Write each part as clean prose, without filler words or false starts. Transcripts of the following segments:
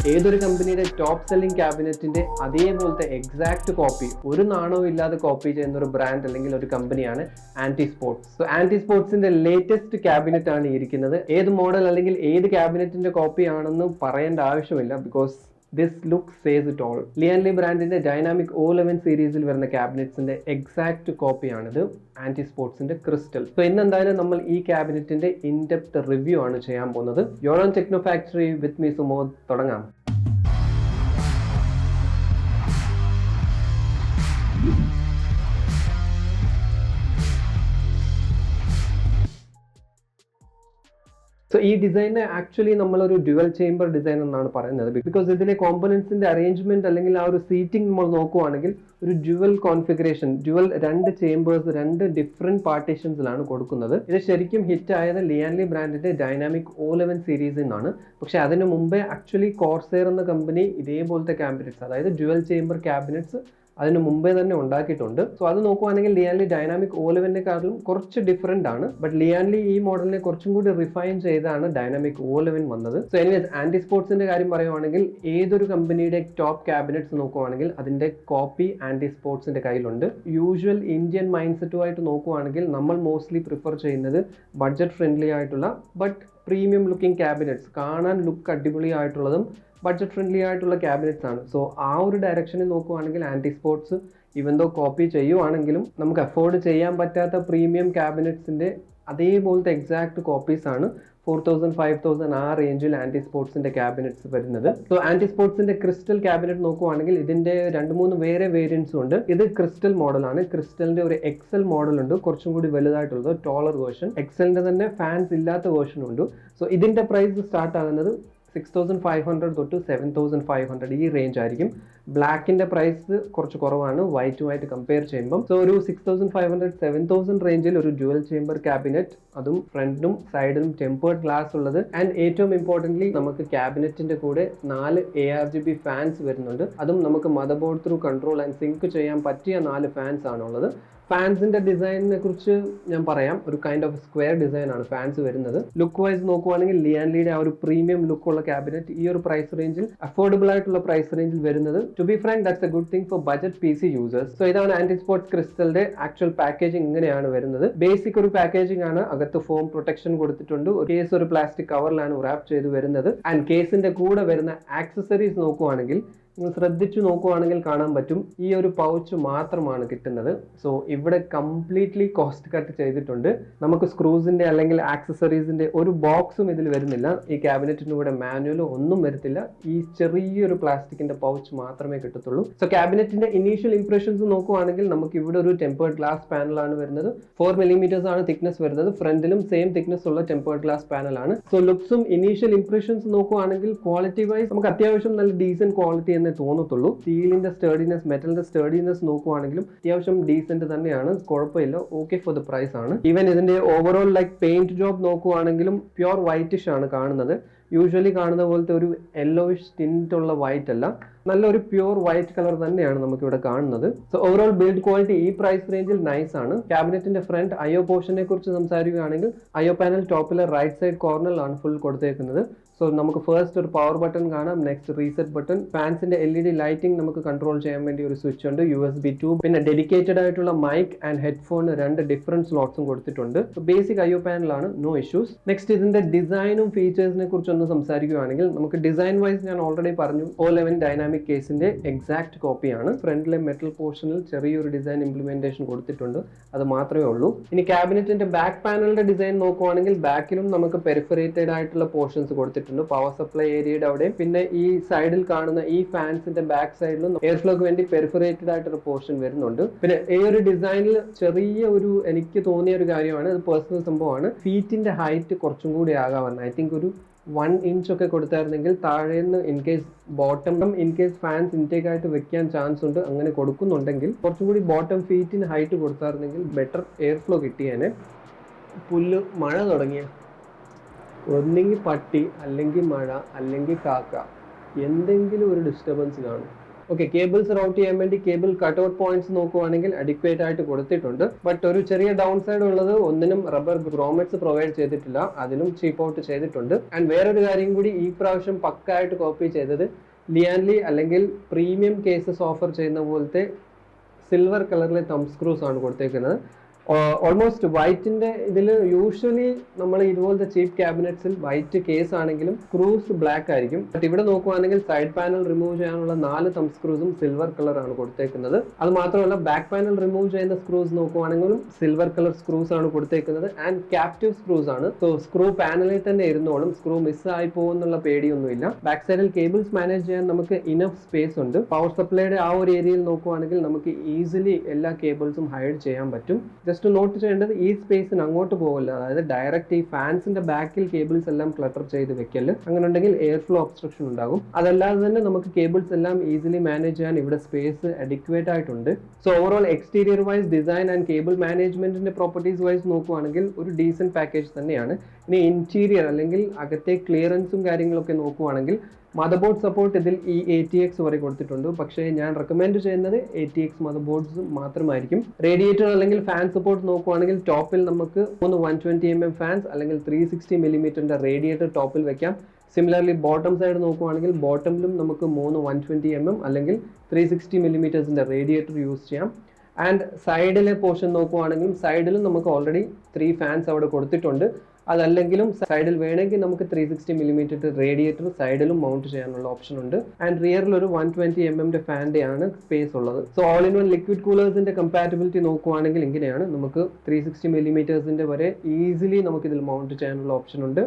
ഏതൊരു കമ്പനിയുടെ top selling ക്യാബിനറ്റിന്റെ അതേപോലത്തെ എക്സാക്ട് കോപ്പി, ഒരു നാണവും ഇല്ലാതെ കോപ്പി ചെയ്യുന്ന ഒരു ബ്രാൻഡ് അല്ലെങ്കിൽ ഒരു കമ്പനിയാണ് ആന്റി സ്പോർട്സ്. സോ ആന്റി സ്പോർട്സിന്റെ ലേറ്റസ്റ്റ് ക്യാബിനറ്റ് ആണ് ഇരിക്കുന്നത്. ഏത് മോഡൽ അല്ലെങ്കിൽ ഏത് ക്യാബിനറ്റിന്റെ കോപ്പി ആണെന്ന് പറയേണ്ട ആവശ്യമില്ല, because this look says it all. ലിയാൻലി ബ്രാൻഡിന്റെ ഡൈനാമിക് O11 സീരീസിൽ വരുന്ന ക്യാബിനറ്റ്സിന്റെ എക്സാക്ട് കോപ്പിയാണിത്, ആന്റി സ്പോർട്സിന്റെ ക്രിസ്റ്റൽ. സോ ഇന്ന് എന്തായാലും നമ്മൾ ഈ ക്യാബിനറ്റിന്റെ ഇൻ ഡെപ്ത് റിവ്യൂ ആണ് ചെയ്യാൻ പോകുന്നത്. Your on techno factory with me Sumod. തുടങ്ങാം. സോ ഈ ഡിസൈനെ ആക്ച്വലി നമ്മളൊരു ഡ്യുവൽ ചേംബർ ഡിസൈൻ എന്നാണ് പറയുന്നത്. ബിക്കോസ് ഇതിലെ കോമ്പണൻസിന്റെ അറേഞ്ച്മെന്റ് അല്ലെങ്കിൽ ആ ഒരു സീറ്റിംഗ് നമ്മൾ നോക്കുവാണെങ്കിൽ ഒരു ഡ്യുവൽ കോൺഫിഗറേഷൻ, രണ്ട് ചേംബേഴ്സ്, രണ്ട് ഡിഫറെന്റ് പാർട്ടീഷൻസിലാണ് കൊടുക്കുന്നത്. ഇത് ശരിക്കും ഹിറ്റ് ആയത് ലിയാൻലി ബ്രാൻഡിന്റെ ഡൈനാമിക് O11 സീരീസിൽ നിന്നാണ്. പക്ഷെ അതിനു മുമ്പേ ആക്ച്വലി കോർസെയർ എന്ന കമ്പനി ഇതേപോലത്തെ ക്യാബിനറ്റ്സ്, അതായത് ഡ്യുവൽ ചേംബർ ക്യാബിനറ്റ്സ് അതിന് മുമ്പേ തന്നെ ഉണ്ടാക്കിയിട്ടുണ്ട്. സോ അത് നോക്കുവാണെങ്കിൽ ലിയാൻലി ഡൈനാമിക് O11നെക്കാളും കുറച്ച് ഡിഫറെന്റ് ആണ്. ബട്ട് ലിയാൻലി ഈ മോഡലിനെ കുറച്ചും കൂടി റിഫൈൻ ചെയ്താണ് ഡൈനാമിക് O11 വന്നത്. സോ എനിവേസ്, ആന്റി സ്പോർട്സിന്റെ കാര്യം പറയുവാണെങ്കിൽ ഏതൊരു കമ്പനിയുടെ ടോപ്പ് ക്യാബിനറ്റ്സ് നോക്കുവാണെങ്കിൽ അതിന്റെ കോപ്പി ആന്റി സ്പോർട്സിന്റെ കയ്യിലുണ്ട്. യൂഷ്വൽ ഇന്ത്യൻ മൈൻഡ് സെറ്റുമായിട്ട് നോക്കുവാണെങ്കിൽ നമ്മൾ മോസ്റ്റ്ലി പ്രിഫർ ചെയ്യുന്നത് ബഡ്ജറ്റ് ഫ്രണ്ട്ലി ആയിട്ടുള്ള ബട്ട് പ്രീമിയം ലുക്കിംഗ് ക്യാബിനറ്റ്സ്, കാണാൻ ലുക്ക് അടിപൊളി ആയിട്ടുള്ളതും ബഡ്ജറ്റ് ഫ്രണ്ട്ലി ആയിട്ടുള്ള ക്യാബിനറ്റ്സ് ആണ്. സോ ആ ഒരു ഡയറക്ഷനിൽ നോക്കുവാണെങ്കിൽ ആന്റി സ്പോർട്സ് ഇവൻ ദോ കോപ്പി ചെയ്യുവാണെങ്കിലും നമുക്ക് അഫോർഡ് ചെയ്യാൻ പറ്റാത്ത പ്രീമിയം ക്യാബിനറ്റ്സിന്റെ അതേപോലത്തെ എക്സാക്ട് കോപ്പീസ് ആണ് 4000, 5000 ആ റേഞ്ചിൽ ആന്റി സ്പോർട്സിന്റെ ക്യാബിനറ്റ്സ് വരുന്നത്. സോ ആന്റി സ്പോർട്സിന്റെ ക്രിസ്റ്റൽ ക്യാബിനറ്റ് നോക്കുവാണെങ്കിൽ ഇതിന്റെ 2-3 വേറെ വേരിയൻസും ഉണ്ട്. ഇത് ക്രിസ്റ്റൽ മോഡലാണ്. ക്രിസ്റ്റലിന്റെ ഒരു എക്സൽ മോഡൽ ഉണ്ട്, കുറച്ചും കൂടി വലുതായിട്ടുള്ളത്, ടോളർ വേർഷൻ. എക്സലിന്റെ തന്നെ ഫാൻസ് ഇല്ലാത്ത വേർഷൻ ഉണ്ട്. സോ ഇതിന്റെ പ്രൈസ് സ്റ്റാർട്ട് ആകുന്നത് 6500 തൊട്ട് 7500 ഈ റേഞ്ച് ആയിരിക്കും. ബ്ലാക്കിന്റെ പ്രൈസ് കുറച്ച് കുറവാണ് വൈറ്റുമായിട്ട് കമ്പയർ ചെയ്യുമ്പോൾ. സോ ഒരു 6500, 7000 റേഞ്ചിൽ ഒരു ഡ്യുവൽ ചേംബർ ക്യാബിനറ്റ്, അതും ഫ്രണ്ടിലും സൈഡിലും ടെമ്പേർഡ് ഗ്ലാസ് ഉള്ളത്. ആൻഡ് ഏറ്റവും ഇമ്പോർട്ടൻ്റ്ലി നമുക്ക് ക്യാബിനറ്റിന്റെ കൂടെ 4 ARGB ഫാൻസ് വരുന്നുണ്ട്. അതും നമുക്ക് mother board through control and sync ചെയ്യാൻ പറ്റിയ 4 ഫാൻസ് ആണുള്ളത്. ഫാൻസിന്റെ ഡിസൈനിനെ കുറിച്ച് ഞാൻ പറയാം. ഒരു കൈൻഡ് ഓഫ് സ്ക്വയർ ഡിസൈൻ ആണ് ഫാൻസ് വരുന്നത്. ലുക്ക് വൈസ് നോക്കുവാണെങ്കിൽ ലിയാൻലിയുടെ ആ ഒരു പ്രീമിയം ലുക്കുള്ള ക്യാബിനറ്റ് ഈ ഒരു പ്രൈസ് റേഞ്ചിൽ, അഫോർഡബിൾ ആയിട്ടുള്ള പ്രൈസ് റേഞ്ചിൽ വരുന്നത്, to be frank that's a good thing for budget PC users. So ഇതാണ് ആന്റി സ്പോർട്സ് ക്രിസ്റ്റലിന്റെ ആക്ച്വൽ പാക്കേജിംഗ്. ഇങ്ങനെയാണ് വരുന്നത്. ബേസിക് ഒരു പാക്കേജിംഗ് ആണ്. അകത്ത് ഫോം പ്രൊട്ടക്ഷൻ കൊടുത്തിട്ടുണ്ട്. കേസ് ഒരു പ്ലാസ്റ്റിക് കവറിലാണ് റാപ്പ് ചെയ്ത് വരുന്നത്. ആൻഡ് കേസിന്റെ കൂടെ വരുന്ന ആക്സസറീസ് നോക്കുവാണെങ്കിൽ നിങ്ങൾ ശ്രദ്ധിച്ചു നോക്കുവാണെങ്കിൽ കാണാൻ പറ്റും, ഈ ഒരു പൗച്ച് മാത്രമാണ് കിട്ടുന്നത്. സോ ഇവിടെ കംപ്ലീറ്റ്ലി കോസ്റ്റ് കട്ട് ചെയ്തിട്ടുണ്ട്. നമുക്ക് സ്ക്രൂസിന്റെ അല്ലെങ്കിൽ ആക്സസറീസിന്റെ ഒരു ബോക്സും ഇതിൽ വരുന്നില്ല. ഈ ക്യാബിനറ്റിന്റെ കൂടെ മാനുവലോ ഒന്നും വരത്തില്ല. ഈ ചെറിയൊരു പ്ലാസ്റ്റിക്കിന്റെ പൗച്ച് മാത്രമേ കിട്ടത്തുള്ളൂ. സോ ക്യാബിനറ്റിന്റെ ഇനീഷ്യൽ ഇംപ്രഷൻസ് നോക്കുവാണെങ്കിൽ നമുക്ക് ഇവിടെ ഒരു ടെമ്പേർഡ് ഗ്ലാസ് പാനലാണ് വരുന്നത്. 4 mm ആണ് തിക്നെസ് വരുന്നത്. ഫ്രണ്ടിലും സെയിം തിക്നെസ് ഉള്ള ടെമ്പേർഡ് ഗ്ലാസ് പാനലാണ്. സോ ലുക്സും ഇനീഷ്യൽ ഇംപ്രഷൻസ് നോക്കുവാണെങ്കിൽ ക്വാളിറ്റി വൈസ് നമുക്ക് അത്യാവശ്യം നല്ല ഡീസന്റ് ക്വാളിറ്റി തോന്നത്തുള്ളൂ. സ്റ്റീലിന്റെ സ്റ്റേഡിനെസ്, മെറ്റലിന്റെ സ്റ്റേഡിനെസ് നോക്കുവാണെങ്കിലും അത്യാവശ്യം ഡീസന്റ് തന്നെയാണ്, കുഴപ്പമില്ല, ഓക്കെ ഫോർ ദ പ്രൈസ് ആണ്. ഈവൻ ഇതിന്റെ ഓവറോൾ പെയിന്റ് ജോബ് നോക്കുവാണെങ്കിലും പ്യുവർ വൈറ്റിഷ് ആണ് കാണുന്നത്. യൂഷ്വലി കാണുന്ന പോലത്തെ ഒരു യെല്ലോയിഷ് ടിന്റ് ഉള്ള വൈറ്റ് അല്ല, നല്ലൊരു പ്യുവർ വൈറ്റ് കളർ തന്നെയാണ് നമുക്ക് ഇവിടെ കാണുന്നത്. സോ ഓവറോൾ ബിൽഡ് ക്വാളിറ്റി ഈ പ്രൈസ് റേഞ്ചിൽ നൈസ് ആണ്. ക്യാബിനറ്റിന്റെ ഫ്രണ്ട് IO പോർഷനെ കുറിച്ച് സംസാരിക്കുകയാണെങ്കിൽ IO പാനൽ ടോപ്പിലെ റൈറ്റ് സൈഡ് കോർണറിലാണ് ഫുൾ കൊടുത്തേക്കുന്നത്. സോ നമുക്ക് ഫസ്റ്റ് ഒരു പവർ ബട്ടൺ കാണാം, നെക്സ്റ്റ് റീസെറ്റ് ബട്ടൺ, ഫാൻസിന്റെ LED ലൈറ്റിംഗ് നമുക്ക് കൺട്രോൾ ചെയ്യാൻ വേണ്ടി ഒരു സ്വിച്ച് ഉണ്ട്, USB 2, പിന്നെ ഡെഡിക്കേറ്റഡ് ആയിട്ടുള്ള മൈക്ക് ആൻഡ് ഹെഡ്ഫോൺ 2 ഡിഫറെന്റ് സ്ലോട്ട്സും കൊടുത്തിട്ടുണ്ട്. സോ ബേസിക് IO പാനലാണ്, നോ ഇഷ്യൂസ്. നെക്സ്റ്റ് ഇതിന്റെ ഡിസൈനും ഫീച്ചേഴ്സിനെ കുറിച്ച് ഒന്ന് സംസാരിക്കുകയാണെങ്കിൽ നമുക്ക് ഡിസൈൻ വൈസ് ഞാൻ ഓൾറെഡി പറഞ്ഞു, O11 ഡൈനാമിക് കേസിന്റെ എക്സാക്ട് കോപ്പിയാണ്. ഫ്രണ്ടിലെ മെറ്റൽ പോർഷനിൽ ചെറിയൊരു ഡിസൈൻ ഇംപ്ലിമെന്റേഷൻ കൊടുത്തിട്ടുണ്ട്, അത് മാത്രമേ ഉള്ളൂ. ഇനി ക്യാബിനറ്റിന്റെ ബാക്ക് പാനലിന്റെ ഡിസൈൻ നോക്കുവാണെങ്കിൽ ബാക്കിലും നമുക്ക് പെരിഫറേറ്റഡ് ആയിട്ടുള്ള പോർഷൻസ് കൊടുത്തിട്ടുണ്ട്. പവർ സപ്ലൈ ഏരിയയുടെ അവിടെ, പിന്നെ ഈ സൈഡിൽ കാണുന്ന ഈ ഫാൻസിന്റെ ബാക്ക് സൈഡിലും എയർ ഫ്ലോക്ക് വേണ്ടി പെരിഫറേറ്റഡ് ആയിട്ടൊരു പോർഷൻ വരുന്നുണ്ട്. പിന്നെ ഈ ഒരു ഡിസൈനിൽ ചെറിയ ഒരു എനിക്ക് തോന്നിയ ഒരു കാര്യമാണ്, ഇത് പേഴ്സണൽ സംഭവമാണ്, ഫീറ്റിന്റെ ഹൈറ്റ് കുറച്ചും കൂടി ആകാമെന്ന്. ഐ തിങ്ക് ഒരു 1 inch ഒക്കെ കൊടുത്തായിരുന്നെങ്കിൽ താഴേന്ന് ഇൻ കേസ് ഫാൻസ് ഇൻടേക്ക് ആയിട്ട് വെക്കാൻ ചാൻസ് ഉണ്ട്. അങ്ങനെ കൊടുക്കുന്നുണ്ടെങ്കിൽ കുറച്ചും കൂടി ബോട്ടം ഫീറ്റിന് ഹൈറ്റ് കൊടുത്തായിരുന്നെങ്കിൽ ബെറ്റർ എയർ ഫ്ലോ കിട്ടിയേനെ. പുല്ല് മഴ തുടങ്ങിയ ഒന്നെങ്കിൽ പട്ടി, അല്ലെങ്കിൽ മഴ, അല്ലെങ്കിൽ കാക്ക, എന്തെങ്കിലും ഒരു ഡിസ്റ്റർബൻസ് കാണും. ഓക്കെ, കേബിൾസ് റൗട്ട് ചെയ്യാൻ വേണ്ടി കേബിൾ കട്ട്ഔട്ട് പോയിന്റ്സ് നോക്കുവാണെങ്കിൽ അഡിക്വേറ്റ് ആയിട്ട് കൊടുത്തിട്ടുണ്ട്. ബട്ട് ഒരു ചെറിയ ഡൗൺ സൈഡ് ഉള്ളത്, ഒന്നിനും റബ്ബർ ഗ്രോമെറ്റ്സ് പ്രൊവൈഡ് ചെയ്തിട്ടില്ല, അതിലും ചീപ്പ് ഔട്ട് ചെയ്തിട്ടുണ്ട്. ആൻഡ് വേറൊരു കാര്യം കൂടി, ഈ പ്രാവശ്യം പക്കായിട്ട് കോപ്പി ചെയ്തത് ലിയാൻലി അല്ലെങ്കിൽ പ്രീമിയം കേസസ് ഓഫർ ചെയ്യുന്ന പോലത്തെ സിൽവർ കളറിലെ തം സ്ക്രൂസ് ആണ് കൊടുത്തേക്കുന്നത്. ഓൾമോസ്റ്റ് വൈറ്റിന്റെ ഇതിൽ യൂഷ്വലി നമ്മൾ ഇതുപോലത്തെ ചീപ്പ് ക്യാബിനറ്റ്സിൽ വൈറ്റ് കേസ് ആണെങ്കിലും സ്ക്രൂസ് ബ്ലാക്ക് ആയിരിക്കും. ബട്ട് ഇവിടെ നോക്കുവാണെങ്കിൽ സൈഡ് പാനൽ റിമൂവ് ചെയ്യാനുള്ള 4 തം സ്ക്രൂസും സിൽവർ കളർ ആണ് കൊടുത്തേക്കുന്നത്. അത് മാത്രമല്ല ബാക്ക് പാനൽ റിമൂവ് ചെയ്യുന്ന സ്ക്രൂസ് നോക്കുവാണെങ്കിലും സിൽവർ കളർ സ്ക്രൂസ് ആണ് കൊടുത്തേക്കുന്നത്. ആൻഡ് ക്യാപ്റ്റീവ് സ്ക്രൂസ് ആണ്. സോ സ്ക്രൂ പാനലിൽ തന്നെ ഇരുന്നോളും, സ്ക്രൂ മിസ് ആയി പോകുന്നുള്ള പേടിയൊന്നുമില്ല. ബാക്ക് സൈഡിൽ കേബിൾസ് മാനേജ് ചെയ്യാൻ നമുക്ക് ഇനഫ് സ്പേസ് ഉണ്ട്. പവർ സപ്ലൈയുടെ ആ ഒരു ഏരിയയിൽ നോക്കുവാണെങ്കിൽ നമുക്ക് ഈസിലി എല്ലാ കേബിൾസും ഹൈഡ് ചെയ്യാൻ പറ്റും. ജസ്റ്റ് നോട്ട് ചെയ്യേണ്ടത്, ഈ സ്പേസിന് അങ്ങോട്ട് പോകില്ല, അതായത് ഡയറക്റ്റ് ഈ ഫാൻസിന്റെ ബാക്കിൽ കേബിൾസ് എല്ലാം ക്ലട്ടർ ചെയ്ത് വെക്കല്. അങ്ങനെ ഉണ്ടെങ്കിൽ എയർ ഫ്ലോ ഒബ്സ്ട്രക്ഷൻ ഉണ്ടാകും. അതല്ലാതെ തന്നെ നമുക്ക് കേബിൾസ് എല്ലാം ഈസിലി മാനേജ് ചെയ്യാൻ ഇവിടെ സ്പേസ് അഡിക്വേറ്റ് ആയിട്ടുണ്ട്. So overall exterior wise design and cable മാനേജ്മെന്റിന്റെ പ്രോപ്പർട്ടീസ് വൈസ് നോക്കുവാണെങ്കിൽ ഒരു ഡീസന്റ് പാക്കേജ് തന്നെയാണ്. ഇനി ഇന്റീരിയർ അല്ലെങ്കിൽ അകത്തെ ക്ലിയറൻസും കാര്യങ്ങളൊക്കെ നോക്കുവാണെങ്കിൽ മദർ ബോർഡ് സപ്പോർട്ട് ഇതിൽ ഈ ATX വരെ കൊടുത്തിട്ടുണ്ട്. പക്ഷേ ഞാൻ റെക്കമെൻഡ് ചെയ്യുന്നത് ATX മദർ ബോർഡ്സ് മാത്രമായിരിക്കും. റേഡിയേറ്റർ അല്ലെങ്കിൽ ഫാൻ സപ്പോർട്ട് നോക്കുവാണെങ്കിൽ ടോപ്പിൽ നമുക്ക് 3 120mm ഫാൻസ് അല്ലെങ്കിൽ 360mm റേഡിയേറ്റർ ടോപ്പിൽ വെക്കാം. സിമിലർലി ബോട്ടം സൈഡ് നോക്കുവാണെങ്കിൽ ബോട്ടമിലും നമുക്ക് 3 120mm അല്ലെങ്കിൽ 360mm റേഡിയേറ്റർ യൂസ് ചെയ്യാം. ആൻഡ് സൈഡിലെ പോർഷൻ നോക്കുവാണെങ്കിലും സൈഡിലും നമുക്ക് ഓൾറെഡി 3 ഫാൻസ് അവിടെ കൊടുത്തിട്ടുണ്ട്. അതല്ലെങ്കിലും സൈഡിൽ വേണമെങ്കിൽ നമുക്ക് 360mm റേഡിയേറ്റർ സൈഡിലും മൗണ്ട് ചെയ്യാനുള്ള ഓപ്ഷൻ ഉണ്ട്. ആൻഡ് റിയറിൽ ഒരു 120mm ഫാൻ്റെ ആണ് സ്പേസ് ഉള്ളത്. So all in one liquid കൂളേഴ്സിന്റെ കമ്പാറ്റബിലിറ്റി നോക്കുവാണെങ്കിൽ ഇങ്ങനെയാണ്. നമുക്ക് 360mm വരെ ഈസിലി നമുക്ക് ഇതിൽ മൗണ്ട് ചെയ്യാനുള്ള ഓപ്ഷൻ ഉണ്ട്.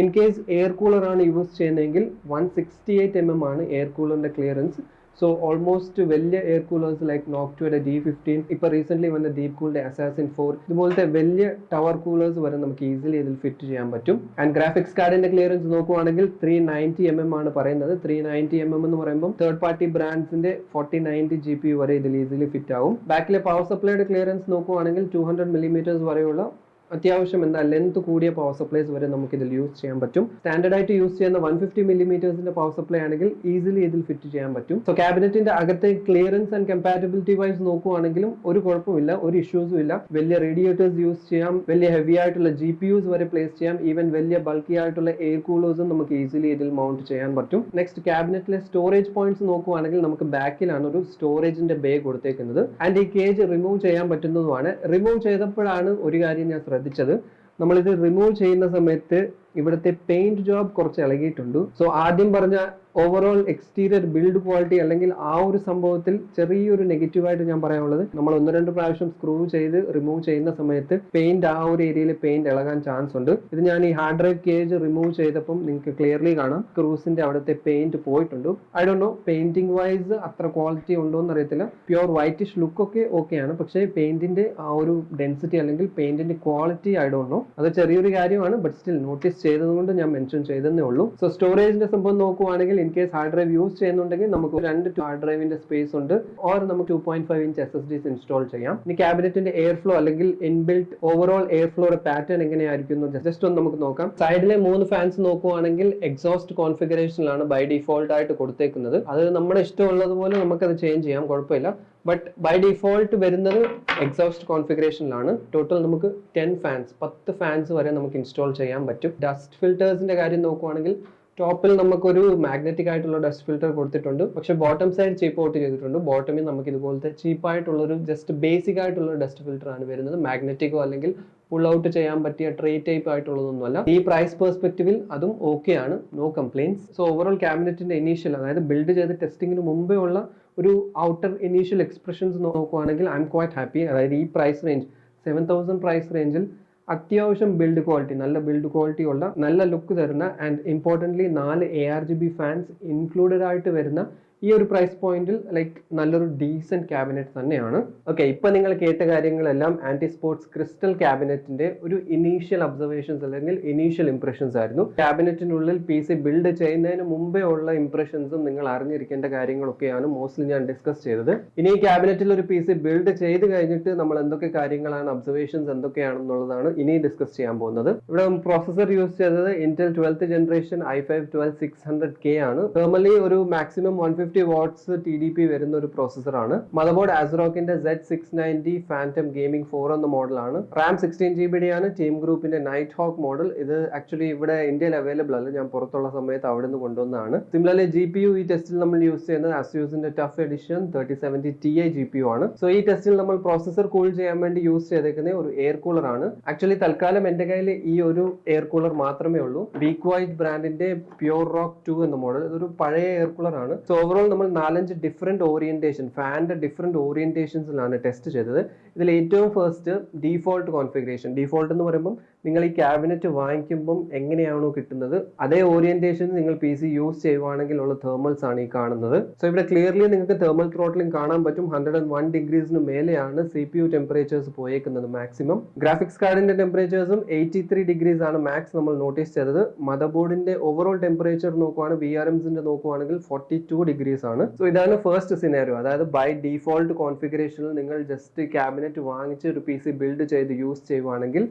ഇൻ കേസ് എയർ കൂളർ ആണ് യൂസ് ചെയ്യുന്നതെങ്കിൽ 168mm ആണ് എയർ കൂളറിന്റെ ക്ലിയറൻസ്. സോ ഓൾമോസ്റ്റ് വലിയ എയർ കൂളേഴ്സ് ലൈക്ക് നോക്ടുയുടെ D15, ഇപ്പോൾ റീസെന്റ് വന്ന ഡീപ് കൂളിന്റെ അസാസിൻ 4, ഇതുപോലത്തെ വലിയ ടവർ കൂളേഴ്സ് വരെ നമുക്ക് ഈസിലി ഇതിൽ ഫിറ്റ് ചെയ്യാൻ പറ്റും. ആൻഡ് ഗ്രാഫിക്സ് കാർഡിന്റെ ക്ലിയറൻസ് നോക്കുവാണെങ്കിൽ 390mm ആണ് പറയുന്നത്. 390mm എന്ന് പറയുമ്പോൾ തേർഡ് പാർട്ടി ബ്രാൻഡ്സിന്റെ 4090 GPU വരെ ഇതിൽ ഈസിലി ഫിറ്റ് ആവും. ബാക്കിലെ പവർ സപ്ലൈയുടെ ക്ലിയറൻസ് നോക്കുവാണെങ്കിൽ 200mm വരെയുള്ള അത്യാവശ്യം ലെങ്ത് കൂടിയ പവർ സപ്ലൈസ് വരെ നമുക്ക് ഇതിൽ യൂസ് ചെയ്യാൻ പറ്റും. സ്റ്റാൻഡേർഡ് ആയിട്ട് യൂസ് ചെയ്യുന്ന 150mm പവർ സപ്ലൈ ആണെങ്കിൽ ഈസിലി ഇതിൽ ഫിറ്റ് ചെയ്യാൻ പറ്റും. സോ ക്യാബിനറ്റിന്റെ അകത്തെ ക്ലിയറൻസ് ആൻഡ് കമ്പാറ്റബിലിറ്റി വൈസ് നോക്കുവാണെങ്കിലും ഒരു കുഴപ്പമില്ല, ഒരു ഇഷ്യൂസും ഇല്ല. വലിയ റേഡിയേറ്റേഴ്സ് യൂസ് ചെയ്യാം, വലിയ ഹെവി ആയിട്ടുള്ള GPUs വരെ പ്ലേസ് ചെയ്യാം. ഈവൻ വലിയ ബൾക്കി ആയിട്ടുള്ള എയർ കൂളേഴ്സും നമുക്ക് ഈസിലി ഇതിൽ മൗണ്ട് ചെയ്യാൻ പറ്റും. നെക്സ്റ്റ് ക്യാബിനറ്റിലെ സ്റ്റോറേജ് പോയിന്റ്സ് നോക്കുവാണെങ്കിൽ നമുക്ക് ബാക്കിലാണ് ഒരു സ്റ്റോറേജിന്റെ ബേ കൊടുത്തേക്കുന്നത്. ആൻഡ് ഈ കേജ് റിമൂവ് ചെയ്യാൻ പറ്റുന്നതുമാണ്. റിമൂവ് ചെയ്തപ്പോഴാണ് ഒരു കാര്യം ഞാൻ ശ്രദ്ധിച്ചത്, നമ്മളിത് റിമൂവ് ചെയ്യുന്ന സമയത്ത് ഇവിടുത്തെ പെയിന്റ് ജോബ് കുറച്ച് ഇളകിയിട്ടുണ്ട്. സോ ആദ്യം പറഞ്ഞ ഓവറോൾ എക്സ്റ്റീരിയർ ബിൽഡ് ക്വാളിറ്റി അല്ലെങ്കിൽ ആ ഒരു സംഭവത്തിൽ ചെറിയൊരു നെഗറ്റീവായിട്ട് ഞാൻ പറയാനുള്ളത്, നമ്മൾ 1-2 പ്രാവശ്യം സ്ക്രൂ ചെയ്ത് റിമൂവ് ചെയ്യുന്ന സമയത്ത് പെയിന്റ് ആ ഒരു ഏരിയയിൽ പെയിന്റ് ഇളകാൻ ചാൻസ് ഉണ്ട്. ഇത് ഞാൻ ഈ ഹാർഡ് ഡ്രൈവ് കേജ് റിമൂവ് ചെയ്തപ്പം നിങ്ങൾക്ക് ക്ലിയർലി കാണാം സ്ക്രൂസിന്റെ അവിടുത്തെ പെയിന്റ് പോയിട്ടുണ്ട്. I don't know painting wise അത്ര ക്വാളിറ്റി ഉണ്ടോ എന്ന് അറിയത്തില്ല. പ്യുവർ വൈറ്റിഷ് ലുക്ക് ഒക്കെ ഓക്കെയാണ്, പക്ഷേ പെയിന്റിന്റെ ആ ഒരു ഡെൻസിറ്റി അല്ലെങ്കിൽ പെയിന്റിന്റെ ക്വാളിറ്റി ഐ ഡോണ്ട് നോ. അത് ചെറിയൊരു കാര്യമാണ്, ബട്ട് സ്റ്റിൽ നോട്ടീസ് ചെയ്തതുകൊണ്ട് ഞാൻ മെൻഷൻ ചെയ്തതേ ഉള്ളൂ. സോ സ്റ്റോറേജിന്റെ സംഭവം നോക്കുവാണെങ്കിൽ in case hard drive use ചെയ്യുന്നുണ്ടെങ്കിൽ നമുക്ക് 2 ഹാർഡ് ഡ്രൈവിന്റെ സ്പേസ് ഉണ്ട്, ഓർ നമുക്ക് 2.5 ഇഞ്ച് SSDs ഇൻസ്റ്റാൾ ചെയ്യാം. ഇനി ക്യാബിനറ്റിന്റെ എയർ ഫ്ലോ അല്ലെങ്കിൽ ഇൻബിൽറ്റ് ഓവറോൾ എയർ ഫ്ലോയുടെ പാറ്റേൺ എങ്ങനെയായിരിക്കും ജസ്റ്റ് ഒന്ന് നമുക്ക് നോക്കാം. സൈഡിലെ 3 ഫാൻസ് നോക്കുവാണെങ്കിൽ എക്സോസ്റ്റ് കോൺഫിഗറേഷനിലാണ് ബൈ ഡിഫോൾട്ട് ആയിട്ട് കൊടുത്തേക്കുന്നത്. അത് നമ്മുടെ ഇഷ്ടമുള്ളതുപോലെ നമുക്കത് ചേഞ്ച് ചെയ്യാം, കുഴപ്പമില്ല. ബട്ട് ബൈ ഡിഫോൾട്ട് വരുന്നത് എക്സോസ്റ്റ് കോൺഫിഗറേഷനിലാണ്. ടോട്ടൽ നമുക്ക് 10 ഫാൻസ് വരെ നമുക്ക് ഇൻസ്റ്റാൾ ചെയ്യാൻ പറ്റും. ഡസ്റ്റ് ഫിൽറ്റേഴ്സിന്റെ കാര്യം നോക്കുവാണെങ്കിൽ ടോപ്പിൽ നമുക്കൊരു മാഗ്നറ്റിക് ആയിട്ടുള്ള ഡസ്റ്റ് ഫിൽറ്റർ കൊടുത്തിട്ടുണ്ട്, പക്ഷെ ബോട്ടം സൈഡ് ചീപ്പ് ഔട്ട് ചെയ്തിട്ടുണ്ട്. ബോട്ടമിൽ നമുക്ക് ഇതുപോലത്തെ ചീപ്പായിട്ടുള്ളൊരു ജസ്റ്റ് ബേസിക് ആയിട്ടുള്ള ഡസ്റ്റ് ഫിൽറ്റർ ആണ് വരുന്നത്. മാഗ്നറ്റിക്കോ അല്ലെങ്കിൽ പുൾ ഔട്ട് ചെയ്യാൻ പറ്റിയ ട്രേ ടൈപ്പ് ആയിട്ടുള്ളതൊന്നുമല്ല. ഈ പ്രൈസ് പെർസ്പെക്റ്റീവിൽ അതും ഓക്കെ ആണ്, നോ കംപ്ലൈൻസ്. സോ ഓവറോൾ ക്യാബിനറ്റിന്റെ ഇനീഷ്യൽ, അതായത് ബിൽഡ് ചെയ്ത് ടെസ്റ്റിങ്ങിന് മുമ്പേ ഉള്ള ഒരു ഔട്ടർ ഇനീഷ്യൽ എക്സ്പ്രഷൻസ് നോക്കുവാണെങ്കിൽ ഐ എം ക്വൈറ്റ് ഹാപ്പി. അതായത് ഈ പ്രൈസ് റേഞ്ച് 7000 പ്രൈസ് റേഞ്ചിൽ അത്യാവശ്യം ബിൽഡ് ക്വാളിറ്റി, നല്ല ബിൽഡ് ക്വാളിറ്റി ഉള്ള, നല്ല ലുക്ക് തരുന്ന and importantly 4 ARGB fans included ആയിട്ട് വരുന്ന ഈ ഒരു പ്രൈസ് പോയിന്റിൽ ലൈക്ക് നല്ലൊരു ഡീസെന്റ് ക്യാബിനറ്റ് തന്നെയാണ്. ഓക്കെ, ഇപ്പൊ നിങ്ങൾ കേട്ട കാര്യങ്ങളെല്ലാം ആന്റി സ്പോർട്സ് ക്രിസ്റ്റൽ ക്യാബിനറ്റിന്റെ ഒരു ഇനീഷ്യൽ ഒബ്സർവേഷൻസ് അല്ലെങ്കിൽ ഇനീഷ്യൽ ഇംപ്രഷൻസ് ആയിരുന്നു. ക്യാബിനറ്റിനുള്ളിൽ PC ബിൽഡ് ചെയ്യുന്നതിന് മുമ്പേ ഉള്ള ഇംപ്രഷൻസും നിങ്ങൾ അറിഞ്ഞിരിക്കേണ്ട കാര്യങ്ങളൊക്കെയാണ് മോസ്റ്റ്ലി ഞാൻ ഡിസ്കസ് ചെയ്തത്. ഇനി ഈ ക്യാബിനറ്റിൽ ഒരു PC ബിൽഡ് ചെയ്ത് കഴിഞ്ഞിട്ട് നമ്മൾ എന്തൊക്കെ കാര്യങ്ങളാണ്, ഒബ്സർവേഷൻസ് എന്തൊക്കെയാണെന്നുള്ളതാണ് ഇനി ഡിസ്കസ് ചെയ്യാൻ പോകുന്നത്. ഇവിടെ പ്രോസസർ യൂസ് ചെയ്തത് Intel 12th generation i5 12600K ആണ്. നോർമലി ഒരു മാക്സിമം 150 250 വാട്ട്സ് TDP വരുന്ന ഒരു പ്രോസസ്സറാണ്. മദർ ബോർഡ് ആസ്റോക്കിന്റെ Z690 Phantom Gaming 4 എന്ന മോഡലാണ്. റാം 16GB ആണ്. ടീം ഗ്രൂപ്പിന്റെ നൈറ്റ് ഹോക്ക് മോഡൽ. ഇത് ആക്ച്വലി ഇവിടെ ഇന്ത്യയിൽ അവൈലബിൾ അല്ല, ഞാൻ പുറത്തുള്ള സമയത്ത് അവിടെ നിന്ന് കൊണ്ടുവന്നതാണ്. സിമിലർലി GPU ഈ ടെസ്റ്റിൽ നമ്മൾ യൂസ് ചെയ്യുന്നത് ASUSന്റെ ടഫ് എഡിഷൻ 3070 Ti GPU ആണ്. സോ ഈ ടെസ്റ്റിൽ നമ്മൾ പ്രോസസ്സർ കൂൾ ചെയ്യാൻ വേണ്ടി യൂസ് ചെയ്തേക്കുന്ന ഒരു എയർ കൂളർ ആണ്. ആക്ച്വലി തൽക്കാലം എന്റെ കയ്യിൽ ഈ ഒരു എയർ കൂളർ മാത്രമേ ഉള്ളൂ. ബീക്ക് വൈറ്റ് ബ്രാൻഡിന്റെ പ്യൂർ റോക്ക് 2 എന്ന മോഡൽ. ഇതൊരു പഴയ എയർ കൂളർ ആണ്. സോ ഓവറോൾ നമ്മൾ 4-5 ഡിഫറെന്റ് ഓറിയന്റേഷൻ, ഫാനിന്റെ ഡിഫറെന്റ് ഓറിയന്റേഷൻസിലാണ് ടെസ്റ്റ് ചെയ്തത്. ഇതിൽ ഏറ്റവും ഫസ്റ്റ് ഡീഫോൾട്ട് കോൺഫിഗറേഷൻ. ഡീഫോൾട്ട് എന്ന് പറയുമ്പോൾ നിങ്ങൾ ഈ ക്യാബിനറ്റ് വാങ്ങിക്കുമ്പം എങ്ങനെയാണോ കിട്ടുന്നത് അതേ ഓറിയന്റേഷൻ നിങ്ങൾ PC യൂസ് ചെയ്യുവാണെങ്കിൽ ഉള്ള തേർമൽസ് ആണ് ഈ കാണുന്നത്. സോ ഇവിടെ ക്ലിയർലി നിങ്ങൾക്ക് തേർമൽ ത്രോട്ട്ലിംഗ് കാണാൻ പറ്റും. 101 ഡിഗ്രീസിന് മേലെയാണ് CPU ടെമ്പറേച്ചേഴ്സ് പോയേക്കുന്നത് മാക്സിമം. ഗ്രാഫിക്സ് കാർഡിന്റെ ടെമ്പറേച്ചേഴ്സും 83 ഡിഗ്രീസ് ആണ് മാക്സ് നമ്മൾ നോട്ടീസ് ചെയ്തത്. മദർ ബോർഡിന്റെ ഓവറോൾ ടെമ്പറേച്ചർ നോക്കുവാണ്, VRMസിന്റെ നോക്കുവാണെങ്കിൽ 42 ഡിഗ്രീസ് ആണ്. സോ ഇതാണ് ഫസ്റ്റ് സിനാരിയോ. അതായത് ബൈ ഡീഫോൾട്ട് കോൺഫിഗറേഷനിൽ നിങ്ങൾ ജസ്റ്റ് ക്യാബിനറ്റ് വാങ്ങിച്ച് ഒരു PC ബിൽഡ് ചെയ്ത് യൂസ് ചെയ്യുവാണെങ്കിൽ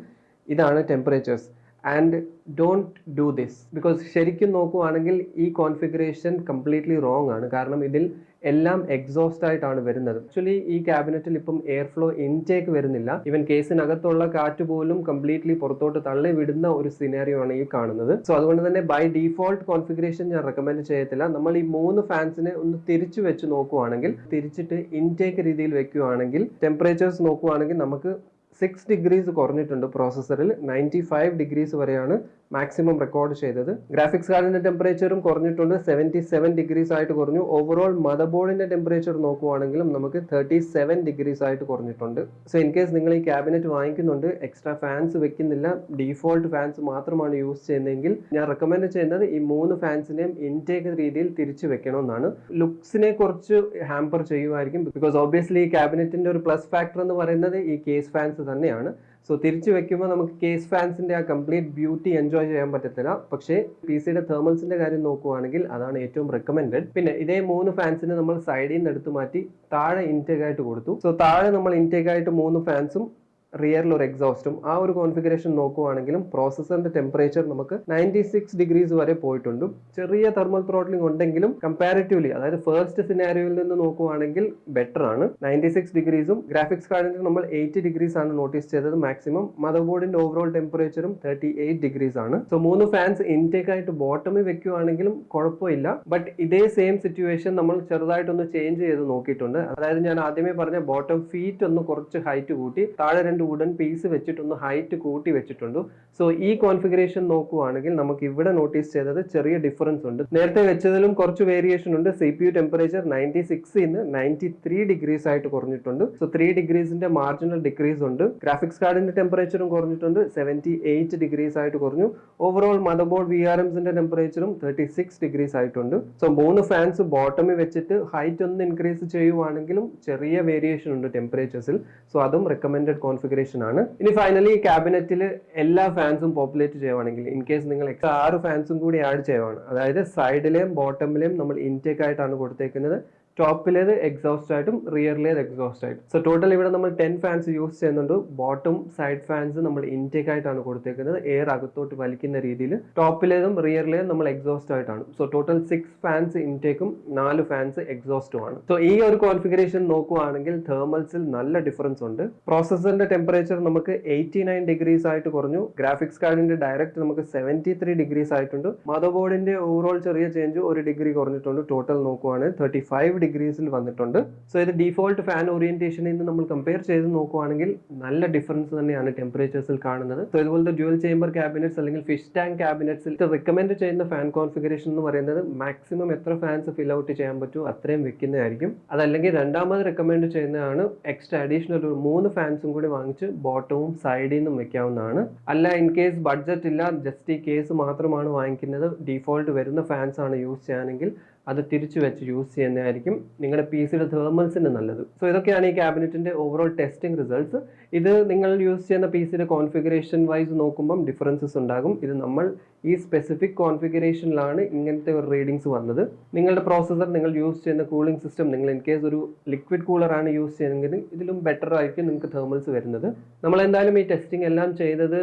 ഇതാണ് temperatures. And don't do this, because ശരിക്കും നോക്കുവാണെങ്കിൽ ഈ കോൺഫിഗറേഷൻ കംപ്ലീറ്റ്ലി റോങ് ആണ്. കാരണം ഇതിൽ എല്ലാം എക്സോസ്റ്റ് ആയിട്ടാണ് വരുന്നത്. ആക്ച്വലി ഈ ക്യാബിനറ്റിൽ ഇപ്പം എയർ ഫ്ലോ ഇൻടേക്ക് വരുന്നില്ല. ഈവൻ കേസിനകത്തുള്ള കാറ്റ് പോലും കംപ്ലീറ്റ്ലി പുറത്തോട്ട് തള്ളി വിടുന്ന ഒരു സിനാരിയോ ആണ് ഈ കാണുന്നത്. സോ അതുകൊണ്ട് തന്നെ ബൈ ഡീഫോൾട്ട് കോൺഫിഗറേഷൻ ഞാൻ റെക്കമെൻഡ് ചെയ്യത്തില്ല. നമ്മൾ ഈ 3 ഫാൻസിനെ ഒന്ന് തിരിച്ചു വെച്ച് നോക്കുവാണെങ്കിൽ, തിരിച്ചിട്ട് ഇൻടേക്ക് രീതിയിൽ വെക്കുകയാണെങ്കിൽ ടെമ്പറേച്ചേഴ്സ് നോക്കുവാണെങ്കിൽ നമുക്ക് 6 ഡിഗ്രീസ് കുറഞ്ഞിട്ടുണ്ട്. പ്രോസസ്സറിൽ 95 ഡിഗ്രീസ് വരെയാണ് മാക്സിമം റെക്കോർഡ് ചെയ്തത്. ഗ്രാഫിക്സ് കാർഡിന്റെ ടെമ്പറേച്ചറും കുറഞ്ഞിട്ടുണ്ട്, 77 ഡിഗ്രീസ് ആയിട്ട് കുറഞ്ഞു. ഓവറോൾ മദർ ബോർഡിന്റെ ടെമ്പറേച്ചർ നോക്കുവാണെങ്കിലും നമുക്ക് 37 ഡിഗ്രീസ് ആയിട്ട് കുറഞ്ഞിട്ടുണ്ട്. സോ ഇൻ കേസ് നിങ്ങൾ ഈ ക്യാബിനറ്റ് വാങ്ങിക്കുന്നുണ്ട്, എക്സ്ട്രാ ഫാൻസ് വെക്കുന്നില്ല, ഡീഫോൾട്ട് ഫാൻസ് മാത്രമാണ് യൂസ് ചെയ്യുന്നതെങ്കിൽ ഞാൻ റെക്കമെൻഡ് ചെയ്യുന്നത് ഈ 3 ഫാൻസിനെയും ഇൻടേക്ക് രീതിയിൽ തിരിച്ചു വെക്കണമെന്നാണ്. ലുക്സിനെ കുറച്ച് ഹാമ്പർ ചെയ്യുമായിരിക്കും, ബിക്കോസ് ഓബ്വിയസ്ലി ഈ ക്യാബിനറ്റിന്റെ ഒരു പ്ലസ് ഫാക്ടർ എന്ന് പറയുന്നത് ഈ കേസ് ഫാൻസ് തന്നെയാണ്. സോ തിരിച്ചു വെക്കുമ്പോൾ നമുക്ക് കേസ് ഫാൻസിന്റെ ആ കംപ്ലീറ്റ് ബ്യൂട്ടി എൻജോയ് ചെയ്യാൻ പറ്റത്തില്ല. പക്ഷേ PCയുടെ തേർമൽസിന്റെ കാര്യം നോക്കുവാണെങ്കിൽ അതാണ് ഏറ്റവും റെക്കമെൻഡഡ്. പിന്നെ ഇതേ 3 ഫാൻസിനെ നമ്മൾ സൈഡിൽ നിന്ന് എടുത്തു മാറ്റി താഴെ ഇൻടേക്ക് ആയിട്ട് കൊടുത്തു. സോ താഴെ നമ്മൾ ഇൻടേക്ക് ആയിട്ട് 3 ഫാൻസും റിയറിൽ ഒരു എക്സോസ്റ്റും ആ ഒരു കോൺഫിഗറേഷൻ നോക്കുവാണെങ്കിലും പ്രോസസ്സറിന്റെ ടെമ്പറേച്ചർ നമുക്ക് 96 ഡിഗ്രീസ് വരെ പോയിട്ടുണ്ട്. ചെറിയ തെർമൽ ത്രോട്ട്ലിംഗ് ഉണ്ടെങ്കിലും കമ്പാരിറ്റീവ്ലി, അതായത് ഫസ്റ്റ് സിനാരിയോയിൽ നിന്ന് നോക്കുവാണെങ്കിൽ ബെറ്റർ ആണ്. 96 ഡിഗ്രീസും ഗ്രാഫിക്സ് കാർഡിന്റെ നമ്മൾ 80 ഡിഗ്രീസ് ആണ് നോട്ടീസ് ചെയ്തത് മാക്സിമം. മദർ ബോർഡിന്റെ ഓവറോൾ ടെമ്പറേച്ചറും 38 ഡിഗ്രീസ് ആണ്. സോ 3 ഫാൻസ് ഇൻടേക്ക് ആയിട്ട് ബോട്ടമിൽ വെക്കുവാണെങ്കിലും കുഴപ്പമില്ല. ബട്ട് ഇതേ സെയിം സിറ്റുവേഷൻ നമ്മൾ ചെറുതായിട്ടൊന്ന് ചേഞ്ച് ചെയ്ത് നോക്കിയിട്ടുണ്ട്. അതായത് ഞാൻ ആദ്യമേ പറഞ്ഞ ബോട്ടം ഫീറ്റ് ഒന്ന് കുറച്ച് ഹൈറ്റ് കൂട്ടി, താഴെ 2 വുഡൻ പീസ് വെച്ചിട്ടൊന്ന് ഹൈറ്റ് കൂട്ടി വെച്ചിട്ടുണ്ട്. സോ ഈ കോൺഫിഗറേഷൻ നോക്കുവാണെങ്കിൽ നമുക്ക് ഇവിടെ നോട്ടീസ് ചെയ്തത് ചെറിയ ഡിഫറൻസ് ഉണ്ട്. നേരത്തെ വെച്ചതിലും കുറച്ച് വേരിയേഷൻ ഉണ്ട്. CPU ടെമ്പറേച്ചർ 96 ന്ന് 93 ഡിഗ്രീസ് ആയിട്ട് കുറഞ്ഞിട്ടുണ്ട്. സോ 3 ഡിഗ്രീസിന്റെ മാർജിനൽ ഡിക്രീസ് ഉണ്ട്. ഗ്രാഫിക്സ് കാർഡിന്റെ ടെമ്പറേച്ചറും കുറഞ്ഞിട്ടുണ്ട്, 78 ഡിഗ്രീസ് ആയിട്ട് കുറഞ്ഞു. ഓവറോൾ മദർ ബോർഡ് VRMസിന്റെ ടെമ്പറേച്ചറും 36 ഡിഗ്രീസ് ആയിട്ടുണ്ട്. സോ 3 ഫാൻസ് ബോട്ടമിൽ വെച്ചിട്ട് ഹൈറ്റ് ഒന്ന് ഇൻക്രീസ് ചെയ്യുവാണെങ്കിലും ചെറിയ വേരിയേഷൻ ഉണ്ട് ടെമ്പറേച്ചേഴ്സിൽ. സോ അതും റെക്കമെൻഡഡ് കോൺഫിഗറേഷൻ ആണ്. ഇനി ഫൈനലി ക്യാബിനറ്റിൽ എല്ലാ ഫാൻസും പോപ്പുലേറ്റ് ചെയ്യുവാണെങ്കിൽ, ഇൻ കേസ് നിങ്ങൾ എക്സ്ട്രാ 6 ഫാൻസും കൂടി ആഡ് ചെയ്യുവാണ്, അതായത് സൈഡിലെയും ബോട്ടമിലെയും നമ്മൾ ഇൻടേക്ക് ആയിട്ടാണ് കൊടുത്തേക്കുന്നത്, ടോപ്പിലേത് എക്സോസ്റ്റ് ആയിട്ടും റിയറിലേത് എക്സോസ്റ്റ് ആയിട്ടും. സോ ടോട്ടൽ ഇവിടെ നമ്മൾ 10 ഫാൻസ് യൂസ് ചെയ്യുന്നുണ്ട്. ബോട്ടം സൈഡ് ഫാൻസ് നമ്മൾ ഇൻടേക്ക് ആയിട്ടാണ് കൊടുത്തേക്കുന്നത്, എയർ അകത്തോട്ട് വലിക്കുന്ന രീതിയിൽ. ടോപ്പിലേതും റിയറിലേതും നമ്മൾ എക്സോസ്റ്റ് ആയിട്ടാണ്. സോ ടോട്ടൽ 6 ഫാൻസ് ഇൻടേക്കും 4 ഫാൻസ് എക്സോസ്റ്റും ആണ്. സോ ഈ ഒരു കോൺഫിഗറേഷൻ നോക്കുവാണെങ്കിൽ തേർമൽസിൽ നല്ല ഡിഫറൻസ് ഉണ്ട്. പ്രോസസ്സറിന്റെ ടെമ്പറേച്ചർ നമുക്ക് 89 ഡിഗ്രീസ് ആയിട്ട് കുറഞ്ഞു. ഗ്രാഫിക്സ് കാർഡിന്റെ ഡയറക്റ്റ് നമുക്ക് 73 ഡിഗ്രീസ് ആയിട്ടുണ്ട്. മദർ ബോർഡിന്റെ ഓവറോൾ ചെറിയ ചേഞ്ച് 1 ഡിഗ്രി കുറഞ്ഞിട്ടുണ്ട്. ടോട്ടൽ നോക്കുവാണെങ്കിൽ 35 ഡിഗ്രീസിൽ വന്നിട്ടുണ്ട്. സോ ഇത് ഡീഫോൾട്ട് ഫാൻ ഓറിയന്റേഷനിൽ നിന്ന് നമ്മൾ കമ്പയർ ചെയ്ത് നോക്കുവാണെങ്കിൽ നല്ല ഡിഫറൻസ് തന്നെയാണ് ടെമ്പറേച്ചേഴ്സിൽ കാണുന്നത്. സോ ഇതുപോലത്തെ ഡ്യുവൽ ചേംബർ ക്യാബിനറ്റ്സ് അല്ലെങ്കിൽ ഫിഷ് ടാങ്ക് ക്യാബിനറ്റ്സിൽ റെക്കമെൻഡ് ചെയ്യുന്ന ഫാൻ കോൺഫിഗറേഷൻ എന്ന് പറയുന്നത് മാക്സിമം എത്ര ഫാൻസ് ഫിൽ ഔട്ട് ചെയ്യാൻ പറ്റുമോ അത്രയും വെക്കുന്നതായിരിക്കും. അതല്ലെങ്കിൽ രണ്ടാമത് റെക്കമെൻഡ് ചെയ്യുന്നതാണ് എക്സ്ട്രാ അഡീഷണൽ ഒരു 3 ഫാൻസും കൂടി വാങ്ങിച്ച് ബോട്ടവും സൈഡിൽ നിന്നും വെക്കാവുന്നതാണ്. അല്ല ഇൻ കേസ് ബഡ്ജറ്റ് ഇല്ല, ജസ്റ്റ് ഈ കേസ് മാത്രമാണ് വാങ്ങിക്കുന്നത്, ഡീഫോൾട്ട് വരുന്ന ഫാൻസ് ആണ് യൂസ് ചെയ്യാനെങ്കിൽ അത് തിരിച്ചു വെച്ച് യൂസ് ചെയ്യുന്നതായിരിക്കും നിങ്ങളുടെ PCയുടെ തേർമൽസിന് നല്ലത്. സോ ഇതൊക്കെയാണ് ഈ ക്യാബിനറ്റിന്റെ ഓവറോൾ ടെസ്റ്റിംഗ് റിസൾട്ട്സ്. ഇത് നിങ്ങൾ യൂസ് ചെയ്യുന്ന PCയുടെ കോൺഫിഗറേഷൻ വൈസ് നോക്കുമ്പം ഡിഫറൻസസ് ഉണ്ടാകും. ഇത് നമ്മൾ ഈ സ്പെസിഫിക് കോൺഫിഗറേഷനിലാണ് ഇങ്ങനത്തെ ഒരു റീഡിങ്സ് വന്നത്. നിങ്ങളുടെ പ്രോസസ്സർ, നിങ്ങൾ യൂസ് ചെയ്യുന്ന കൂളിംഗ് സിസ്റ്റം, നിങ്ങൾ ഇൻ കേസ് ഒരു ലിക്വിഡ് കൂളറാണ് യൂസ് ചെയ്യുന്നതെങ്കിൽ ഇതിലും ബെറ്റർ ആയിരിക്കും നിങ്ങൾക്ക് തേർമൽസ് വരുന്നത്. നമ്മൾ എന്തായാലും ഈ ടെസ്റ്റിംഗ് എല്ലാം ചെയ്തത്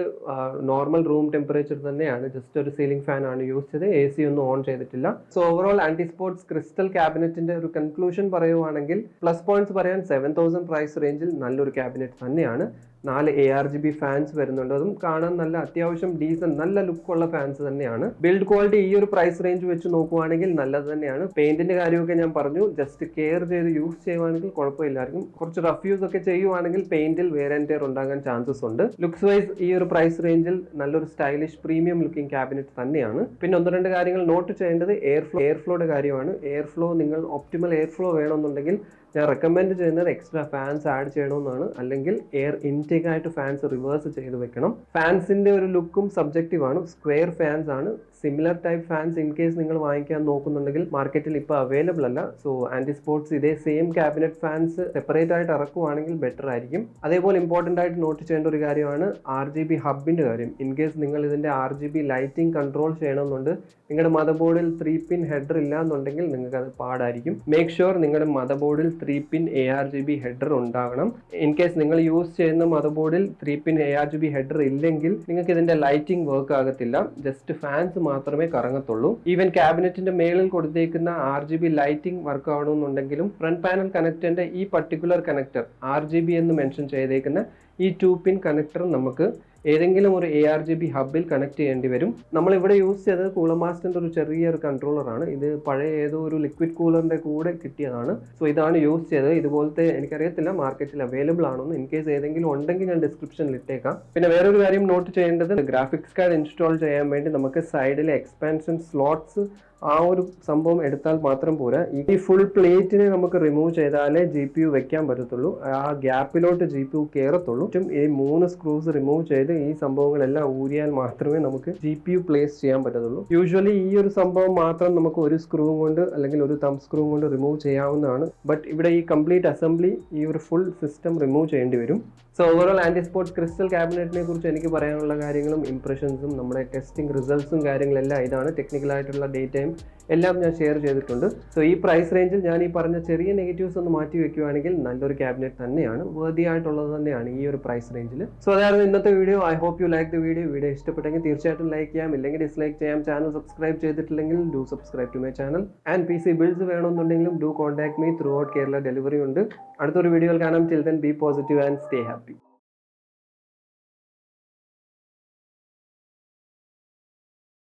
നോർമൽ റൂം ടെമ്പറേച്ചർ തന്നെയാണ്. ജസ്റ്റ് ഒരു സീലിംഗ് ഫാൻ ആണ് യൂസ് ചെയ്തത്, AC ഒന്നും ഓൺ ചെയ്തിട്ടില്ല. So overall Ant Esports crystal ക്യാബിനറ്റിന്റെ ഒരു കൺക്ലൂഷൻ പറയുവാണെങ്കിൽ പ്ലസ് പോയിന്റ്സ് പറയാൻ 7000 പ്രൈസ് റേഞ്ചിൽ നല്ലൊരു ക്യാബിനറ്റ് തന്നെയാണ്. 4 ARGB ഫാൻസ് വരുന്നുണ്ട്. അതും കാണാൻ നല്ല അത്യാവശ്യം ഡീസന്റ്, നല്ല ലുക്കുള്ള ഫാൻസ് തന്നെയാണ്. ബിൽഡ് ക്വാളിറ്റി ഈ ഒരു പ്രൈസ് റേഞ്ച് വെച്ച് നോക്കുവാണെങ്കിൽ നല്ലത് തന്നെയാണ്. പെയിന്റിന്റെ കാര്യമൊക്കെ ഞാൻ പറഞ്ഞു, ജസ്റ്റ് കെയർ ചെയ്ത് യൂസ് ചെയ്യുവാണെങ്കിൽ കുഴപ്പമില്ലായിരിക്കും. കുറച്ച് റഫ് യൂസ് ഒക്കെ ചെയ്യുവാണെങ്കിൽ പെയിന്റിൽ വേർ ആൻഡ് ടയർ ഉണ്ടാകാൻ ചാൻസസ് ഉണ്ട്. ലുക്സ് വൈസ് ഈ ഒരു പ്രൈസ് റേഞ്ചിൽ നല്ലൊരു സ്റ്റൈലിഷ് പ്രീമിയം ലുക്കിംഗ് ക്യാബിനറ്റ് തന്നെയാണ്. പിന്നെ 1-2 കാര്യങ്ങൾ നോട്ട് ചെയ്യേണ്ടത് എയർ ഫ്ലോയുടെ കാര്യമാണ്. എയർ ഫ്ലോ, നിങ്ങൾ ഒപ്റ്റിമൽ എയർ ഫ്ലോ വേണമെന്നുണ്ടെങ്കിൽ ഞാൻ റെക്കമെൻഡ് ചെയ്യുന്നത് എക്സ്ട്രാ ഫാൻസ് ആഡ് ചെയ്യണമെന്നാണ്. അല്ലെങ്കിൽ എയർ ഇൻടേക്ക് ആയിട്ട് ഫാൻസ് റിവേഴ്സ് ചെയ്ത് വെക്കണം. ഫാൻസിന്റെ ഒരു ലുക്കും സബ്ജക്റ്റീവ് ആണ്. സ്ക്വയർ ഫാൻസ് ആണ്. Similar type fans in case നിങ്ങൾ വാങ്ങിക്കാൻ നോക്കുന്നുണ്ടെങ്കിൽ മാർക്കറ്റിൽ ഇപ്പോൾ അവൈലബിൾ അല്ല. സോ ആന്റി സ്പോർട്സ് ഇതേ സെയിം ക്യാബിനറ്റ് ഫാൻസ് സെപ്പറേറ്റ് ആയിട്ട് ഇറക്കുവാണെങ്കിൽ ബെറ്റർ ആയിരിക്കും. അതേപോലെ ഇമ്പോർട്ടൻ്റ് ആയിട്ട് നോട്ട് ചെയ്യേണ്ട ഒരു കാര്യമാണ് RGB ഹബിന്റെ കാര്യം. ഇൻ കേസ് നിങ്ങൾ ഇതിന്റെ RGB ലൈറ്റിംഗ് കൺട്രോൾ ചെയ്യണമെന്നുണ്ട്, നിങ്ങളുടെ മദർ ബോർഡിൽ 3-pin ഹെഡർ ഇല്ല എന്നുണ്ടെങ്കിൽ നിങ്ങൾക്ക് അത് പാടായിരിക്കും. മേക്ക് ഷുവർ നിങ്ങളുടെ മദർ ബോർഡിൽ 3-pin ARGB ഹെഡർ ഉണ്ടാകണം. ഇൻ കേസ് നിങ്ങൾ യൂസ് ചെയ്യുന്ന മദർ ബോർഡിൽ 3-pin ARGB ഹെഡർ ഇല്ലെങ്കിൽ നിങ്ങൾക്ക് ഇതിന്റെ ലൈറ്റിംഗ് വർക്ക് ആകത്തില്ല. ജസ്റ്റ് ഫാൻസ് മാത്രമേ കറങ്ങത്തുള്ളൂ. ഈവൻ ക്യാബിനറ്റിന്റെ മേളിൽ കൊടുത്തേക്കുന്ന RGB ലൈറ്റിംഗ് വർക്ക് ആവണമെന്നുണ്ടെങ്കിലും ഫ്രണ്ട് പാനൽ കണക്ടറിന്റെ ഈ പർട്ടിക്കുലർ കണക്ടർ RGB എന്ന് മെൻഷൻ ചെയ്തേക്കുന്ന ഈ 2-pin കണക്ടർ നമുക്ക് ഏതെങ്കിലും ഒരു ARGB ഹബിൽ കണക്ട് ചെയ്യേണ്ടി വരും. നമ്മൾ ഇവിടെ യൂസ് ചെയ്തത് CoolerMasterന്റെ ഒരു ചെറിയൊരു കൺട്രോളറാണ്. ഇത് പഴയ ഏതോ ഒരു ലിക്വിഡ് കൂളറിന്റെ കൂടെ കിട്ടിയതാണ്. സോ ഇതാണ് യൂസ് ചെയ്തത്. ഇതുപോലത്തെ എനിക്കറിയത്തില്ല മാർക്കറ്റിൽ അവൈലബിൾ ആണെന്ന്. ഇൻ കേസ് ഏതെങ്കിലും ഉണ്ടെങ്കിൽ ഞാൻ ഡിസ്ക്രിപ്ഷനിൽ ഇട്ടേക്കാം. പിന്നെ വേറൊരു കാര്യം നോട്ട് ചെയ്യേണ്ടത്, ഗ്രാഫിക്സ് കാർഡ് ഇൻസ്റ്റാൾ ചെയ്യാൻ വേണ്ടി നമുക്ക് സൈഡിലെ എക്സ്പാൻഷൻ സ്ലോട്ട്സ് ആ ഒരു സംഭവം എടുത്താൽ മാത്രം പോരാ. ഈ ഫുൾ പ്ലേറ്റിനെ നമുക്ക് റിമൂവ് ചെയ്താലേ GPU വെക്കാൻ പറ്റത്തുള്ളൂ. ആ ഗ്യാപ്പിലോട്ട് GPU കയറത്തുള്ളൂ. ഈ 3 സ്ക്രൂസ് റിമൂവ് ചെയ്ത് ഈ സംഭവങ്ങളെല്ലാം ഊരിയാൽ മാത്രമേ നമുക്ക് GPU പ്ലേസ് ചെയ്യാൻ പറ്റത്തുള്ളൂ. യൂഷ്വലി ഈ ഒരു സംഭവം മാത്രം നമുക്ക് ഒരു സ്ക്രൂ കൊണ്ട് അല്ലെങ്കിൽ ഒരു തം സ്ക്രൂ കൊണ്ട് റിമൂവ് ചെയ്യാവുന്നതാണ്. ബട്ട് ഇവിടെ ഈ കംപ്ലീറ്റ് അസംബ്ലി, ഈ ഒരു ഫുൾ സിസ്റ്റം റിമൂവ് ചെയ്യേണ്ടി വരും. So overall Ant Esports crystal ക്യാബിനറ്റിനെ കുറിച്ച് എനിക്ക് പറയാനുള്ള കാര്യങ്ങളും ഇംപ്രഷൻസും നമ്മുടെ ടെസ്റ്റിംഗ് റിസൾട്ട്സും കാര്യങ്ങളെല്ലാം ഇതാണ്. ടെക്നിക്കലായിട്ടുള്ള ഡേറ്റയും എല്ലാം ഞാൻ ഷെയർ ചെയ്തിട്ടുണ്ട്. സോ ഈ പ്രൈസ് റേഞ്ചിൽ ഞാൻ ഈ പറഞ്ഞ ചെറിയ നെഗറ്റീവ്സ് ഒന്ന് മാറ്റി വെക്കുകയാണെങ്കിൽ നല്ലൊരു ക്യാബിനറ്റ് തന്നെയാണ്, വേർതി ആയിട്ടുള്ളത് തന്നെയാണ് ഈ ഒരു പ്രൈസ് റേഞ്ചിൽ. സോ അതായിരുന്നു ഇന്നത്തെ video. I hope you like the video. Video ഇഷ്ടപ്പെട്ടെങ്കിൽ തീർച്ചയായിട്ടും ലൈക്ക് ചെയ്യാം, ഇല്ലെങ്കിൽ ഡിസ്ലൈക്ക് ചെയ്യാം. ചാനൽ സബ്സ്ക്രൈബ് ചെയ്തിട്ടില്ലെങ്കിൽ do subscribe to my channel. And PC builds വേണമെന്നുണ്ടെങ്കിലും do contact me. Throughout Kerala delivery ഉണ്ട്. അടുത്തൊരു വീഡിയോയിൽ കാണാം. Till then be positive and stay happy.